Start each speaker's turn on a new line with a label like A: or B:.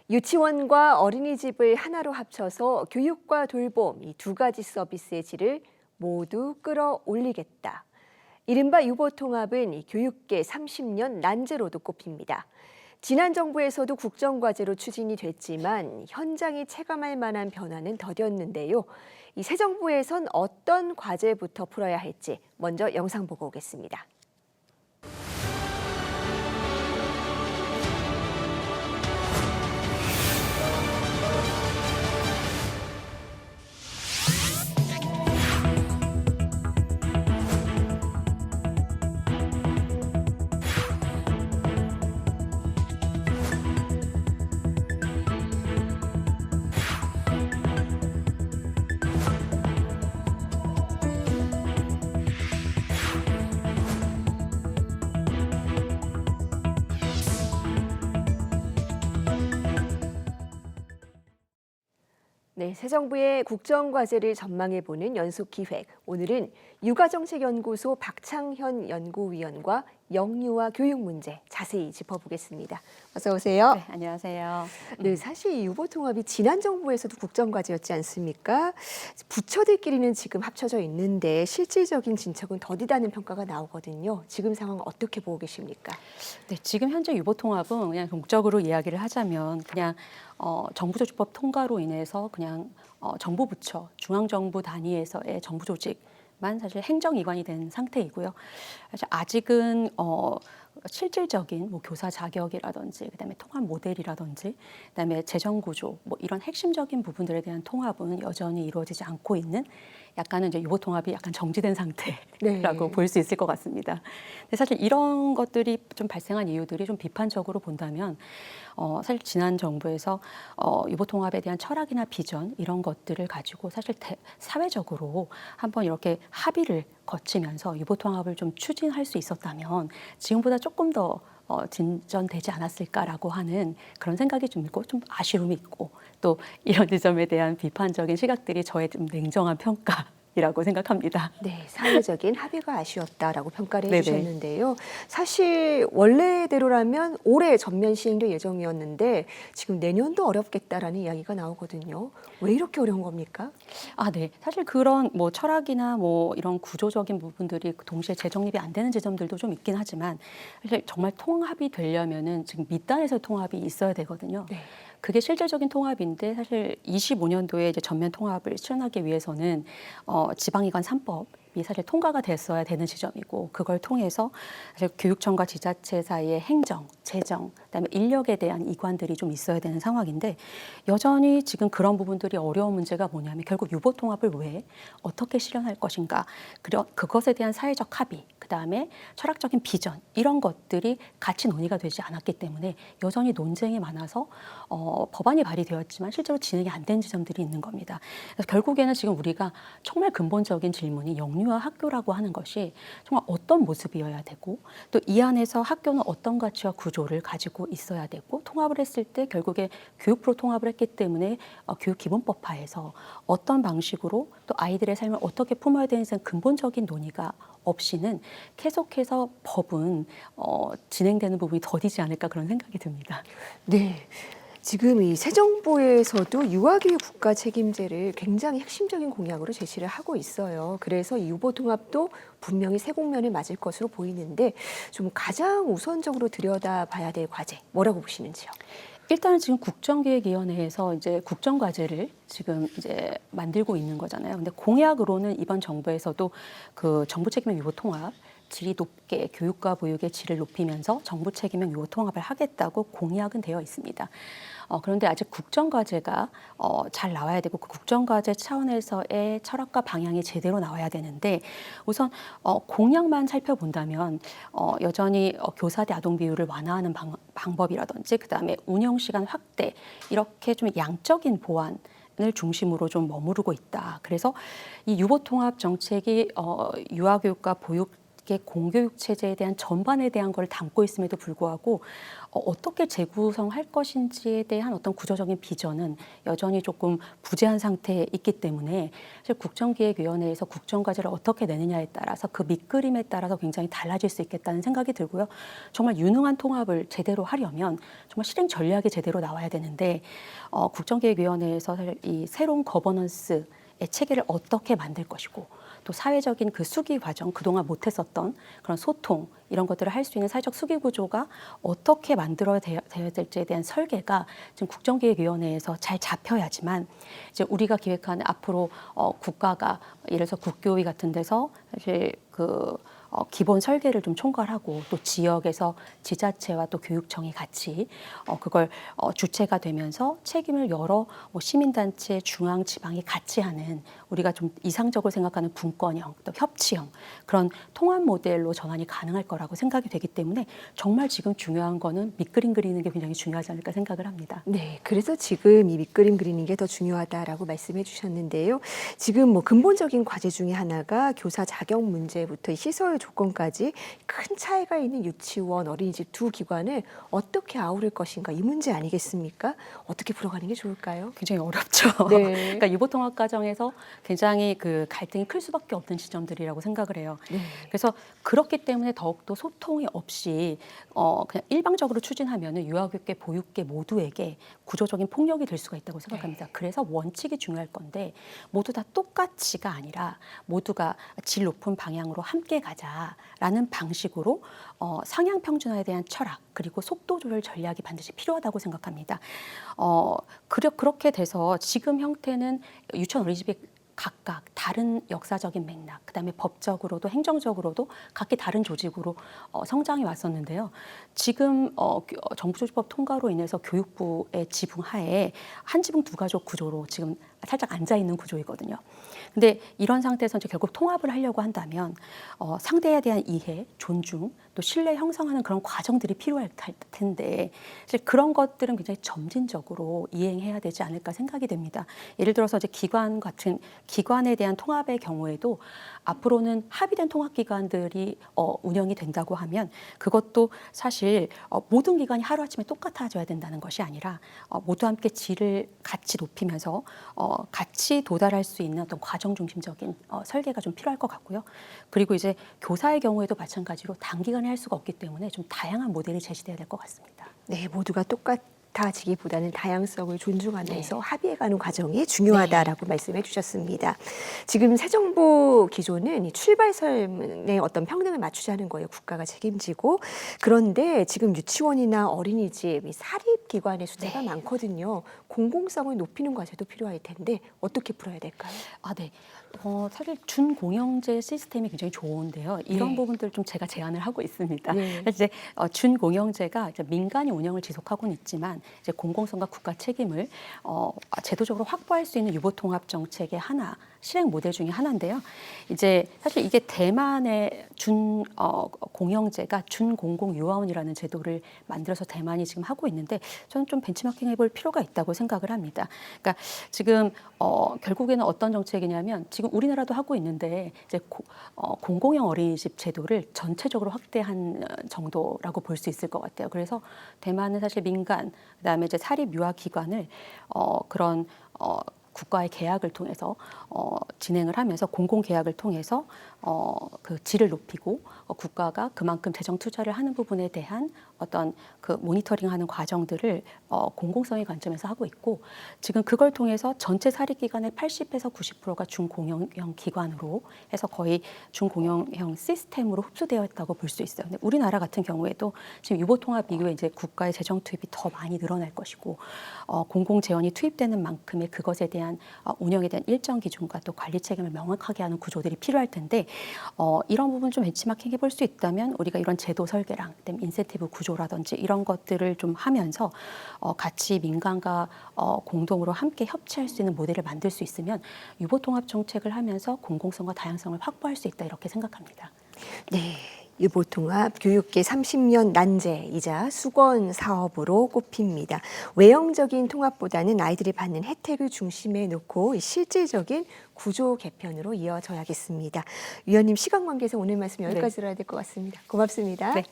A: 유치원과 어린이집을 하나로 합쳐서 교육과 돌봄 이 두 가지 서비스의 질을 모두 끌어올리겠다. 이른바 유보통합은 이 교육계 30년 난제로도 꼽힙니다. 지난 정부에서도 국정과제로 추진이 됐지만 현장이 체감할 만한 변화는 더뎠는데요. 이 새 정부에선 어떤 과제부터 풀어야 할지 먼저 영상 보고 오겠습니다. 네, 새 정부의 국정과제를 전망해보는 연속기획. 오늘은 육아정책연구소 박창현 연구위원과 영유아 교육 문제 자세히 짚어보겠습니다. 어서 오세요.
B: 네, 안녕하세요.
A: 네, 사실 이 유보통합이 지난 정부에서도 국정과제였지 않습니까? 부처들끼리는 지금 합쳐져 있는데 실질적인 진척은 더디다는 평가가 나오거든요. 지금 상황 어떻게 보고 계십니까?
B: 네, 지금 현재 유보통합은 그냥 동적으로 이야기를 하자면 그냥 정부조직법 통과로 인해서 그냥 정부 부처, 중앙정부 단위에서의 정부 조직만 사실 행정기관이 된 상태이고요. 사실 아직은 실질적인 뭐 교사 자격이라든지 그다음에 통합 모델이라든지 그다음에 재정 구조 뭐 이런 핵심적인 부분들에 대한 통합은 여전히 이루어지지 않고 있는 약간은 이제 유보 통합이 약간 정지된 상태라고
A: 네.
B: 볼 수 있을 것 같습니다. 근데 사실 이런 것들이 좀 발생한 이유들이 좀 비판적으로 본다면 사실 지난 정부에서 유보 통합에 대한 철학이나 비전 이런 것들을 가지고 사실 사회적으로 한번 이렇게 합의를 거치면서 유보 통합을 좀 추진할 수 있었다면 지금보다 조금 더 진전되지 않았을까라고 하는 그런 생각이 좀 있고 좀 아쉬움이 있고 또 이런 지점에 대한 비판적인 시각들이 저의 좀 냉정한 평가이라고 생각합니다.
A: 네, 사회적인 합의가 아쉬웠다라고 평가를
B: 네네.
A: 해주셨는데요. 사실 원래대로라면 올해 전면 시행될 예정이었는데 지금 내년도 어렵겠다라는 이야기가 나오거든요. 왜 이렇게 어려운 겁니까?
B: 아, 네. 사실 그런 뭐 철학이나 뭐 이런 구조적인 부분들이 동시에 재정립이 안 되는 지점들도 좀 있긴 하지만 사실 정말 통합이 되려면은 지금 밑단에서 통합이 있어야 되거든요.
A: 네.
B: 그게 실질적인 통합인데 사실 25년도에 이제 전면 통합을 실현하기 위해서는 지방기관 3법이 사실 통과가 됐어야 되는 지점이고 그걸 통해서 사실 교육청과 지자체 사이의 행정, 재정, 그다음에 인력에 대한 이관들이 좀 있어야 되는 상황인데 여전히 지금 그런 부분들이 어려운 문제가 뭐냐면 결국 유보 통합을 왜 어떻게 실현할 것인가 그것에 대한 사회적 합의 그다음에 철학적인 비전 이런 것들이 같이 논의가 되지 않았기 때문에 여전히 논쟁이 많아서 법안이 발의되었지만 실제로 진행이 안 된 지점들이 있는 겁니다. 그래서 결국에는 지금 우리가 정말 근본적인 질문이 영유아 학교라고 하는 것이 정말 어떤 모습이어야 되고 또 이 안에서 학교는 어떤 가치와 구조를 가지고 있어야 되고 통합을 했을 때 결국에 교육부로 통합을 했기 때문에 교육기본법 하에서 어떤 방식으로 또 아이들의 삶을 어떻게 품어야 되는지 근본적인 논의가 없이는 계속해서 법은 진행되는 부분이 더디지 않을까 그런 생각이 듭니다.
A: 네. 지금 이 새 정부에서도 유아교육 국가 책임제를 굉장히 핵심적인 공약으로 제시를 하고 있어요. 그래서 이 유보 통합도 분명히 세 국면을 맞을 것으로 보이는데 좀 가장 우선적으로 들여다봐야 될 과제 뭐라고 보시는지요?
B: 일단은 지금 국정기획위원회에서 이제 국정과제를 지금 이제 만들고 있는 거잖아요. 근데 공약으로는 이번 정부에서도 그 정부 책임의 유보 통합, 질이 높게 교육과 보육의 질을 높이면서 정부 책임형 유보 통합을 하겠다고 공약은 되어 있습니다. 그런데 아직 국정과제가 잘 나와야 되고 그 국정과제 차원에서의 철학과 방향이 제대로 나와야 되는데 우선 공약만 살펴본다면 여전히 교사대 아동 비율을 완화하는 방법이라든지 그다음에 운영 시간 확대 이렇게 좀 양적인 보완 을 중심으로 좀 머무르고 있다. 그래서 이 유보 통합 정책이 유아교육과 보육 이게 공교육 체제에 대한 전반에 대한 걸 담고 있음에도 불구하고 어떻게 재구성할 것인지에 대한 어떤 구조적인 비전은 여전히 조금 부재한 상태에 있기 때문에 사실 국정기획위원회에서 국정과제를 어떻게 내느냐에 따라서 그 밑그림에 따라서 굉장히 달라질 수 있겠다는 생각이 들고요. 정말 유능한 통합을 제대로 하려면 정말 실행 전략이 제대로 나와야 되는데 국정기획위원회에서 사실 이 새로운 거버넌스의 체계를 어떻게 만들 것이고 또 사회적인 그 수기 과정, 그동안 못했었던 그런 소통 이런 것들을 할 수 있는 사회적 수기 구조가 어떻게 만들어야 되어야 될지에 대한 설계가 지금 국정기획위원회에서 잘 잡혀야지만 이제 우리가 기획하는 앞으로 국가가 예를 들어서 국교위 같은 데서 사실 기본 설계를 좀 총괄하고 또 지역에서 지자체와 또 교육청이 같이 그걸 주체가 되면서 책임을 여러 시민단체, 중앙, 지방이 같이 하는 우리가 좀 이상적으로 생각하는 분권형 또 협치형 그런 통합 모델로 전환이 가능할 거라고 생각이 되기 때문에 정말 지금 중요한 거는 밑그림 그리는 게 굉장히 중요하지 않을까 생각을 합니다.
A: 네, 그래서 지금 이 밑그림 그리는 게 더 중요하다라고 말씀해 주셨는데요. 지금 뭐 근본적인 과제 중에 하나가 교사 자격 문제부터 시설 조건까지 큰 차이가 있는 유치원, 어린이집 두 기관을 어떻게 아우를 것인가 이 문제 아니겠습니까? 어떻게 풀어가는 게 좋을까요?
B: 굉장히 어렵죠.
A: 네.
B: 그러니까 유보통합 과정에서 굉장히 그 갈등이 클 수밖에 없는 지점들이라고 생각을 해요.
A: 네.
B: 그래서 그렇기 때문에 더욱더 소통이 없이 그냥 일방적으로 추진하면은 유아교육계, 보육계 모두에게 구조적인 폭력이 될 수가 있다고 생각합니다. 그래서 원칙이 중요할 건데 모두 다 똑같이가 아니라 모두가 질 높은 방향으로 함께 가자라는 방식으로 상향 평준화에 대한 철학 그리고 속도 조절 전략이 반드시 필요하다고 생각합니다. 그렇게 돼서 지금 형태는 유치원 어린이집이 각각 다른 역사적인 맥락, 그다음에 법적으로도 행정적으로도 각기 다른 조직으로 성장해 왔었는데요. 지금 정부조직법 통과로 인해서 교육부의 지붕 하에 한 지붕 두 가족 구조로 지금 살짝 앉아 있는 구조이거든요. 근데 이런 상태에서 이제 결국 통합을 하려고 한다면 상대에 대한 이해, 존중, 또 신뢰 형성하는 그런 과정들이 필요할 텐데 사실 그런 것들은 굉장히 점진적으로 이행해야 되지 않을까 생각이 됩니다. 예를 들어서 이제 기관 같은 기관에 대한 통합의 경우에도 앞으로는 합의된 통합기관들이 운영이 된다고 하면 그것도 사실 모든 기관이 하루아침에 똑같아져야 된다는 것이 아니라 모두 함께 질을 같이 높이면서 같이 도달할 수 있는 어떤 과정 중심적인 설계가 좀 필요할 것 같고요. 그리고 이제 교사의 경우에도 마찬가지로 단기간에 할 수가 없기 때문에 좀 다양한 모델이 제시돼야 될 것 같습니다.
A: 네, 모두가 똑같아지기보다는 다양성을 존중하면서
B: 네.
A: 합의해가는 과정이 중요하다라고 말씀해 주셨습니다. 지금 새 정부 기조는 이 출발선의 어떤 평등을 맞추자는 거예요. 국가가 책임지고. 그런데 지금 유치원이나 어린이집, 이 사립기관의 숫자가
B: 네.
A: 많거든요. 공공성을 높이는 과제도 필요할 텐데 어떻게 풀어야 될까요?
B: 네. 사실 준공영제 시스템이 굉장히 좋은데요. 이런
A: 네.
B: 부분들 좀 제가 제안을 하고 있습니다.
A: 네.
B: 그래서 이제 준공영제가 이제 민간이 운영을 지속하고는 있지만 이제 공공성과 국가 책임을 제도적으로 확보할 수 있는 유보통합 정책의 하나 실행 모델 중에 하나인데요. 이제 사실 이게 대만의 공영제가 준공공유아원이라는 제도를 만들어서 대만이 지금 하고 있는데 저는 좀 벤치마킹 해볼 필요가 있다고 생각을 합니다. 그러니까 지금 결국에는 어떤 정책이냐면 지금 우리나라도 하고 있는데 이제 공공형 어린이집 제도를 전체적으로 확대한 정도라고 볼 수 있을 것 같아요. 그래서 대만은 사실 민간 그다음에 이제 사립 유아 기관을 그런 국가의 계약을 통해서 진행을 하면서 공공 계약을 통해서 그 질을 높이고 국가가 그만큼 재정 투자를 하는 부분에 대한 어떤 그 모니터링하는 과정들을 공공성의 관점에서 하고 있고 지금 그걸 통해서 전체 사립기관의 80에서 90%가 준공영형 기관으로 해서 거의 준공영형 시스템으로 흡수되어 있다고 볼 수 있어요. 근데 우리나라 같은 경우에도 지금 유보통합 이후에 이제 국가의 재정 투입이 더 많이 늘어날 것이고 공공 재원이 투입되는 만큼의 그것에 대한 운영에 대한 일정 기준과 또 관리 책임을 명확하게 하는 구조들이 필요할 텐데 이런 부분 좀 벤치마킹 해볼 수 있다면 우리가 이런 제도 설계랑 그다음에 인센티브 구조라든지 이런 것들을 좀 하면서 같이 민간과 공동으로 함께 협치할 수 있는 모델을 만들 수 있으면 유보통합 정책을 하면서 공공성과 다양성을 확보할 수 있다 이렇게 생각합니다.
A: 네. 유보통합 교육계 30년 난제이자 수건 사업으로 꼽힙니다. 외형적인 통합보다는 아이들이 받는 혜택을 중심에 놓고 실질적인 구조 개편으로 이어져야겠습니다. 위원님 시간 관계에서 오늘 말씀 여기까지 들어야 될 것 같습니다. 고맙습니다.
B: 네.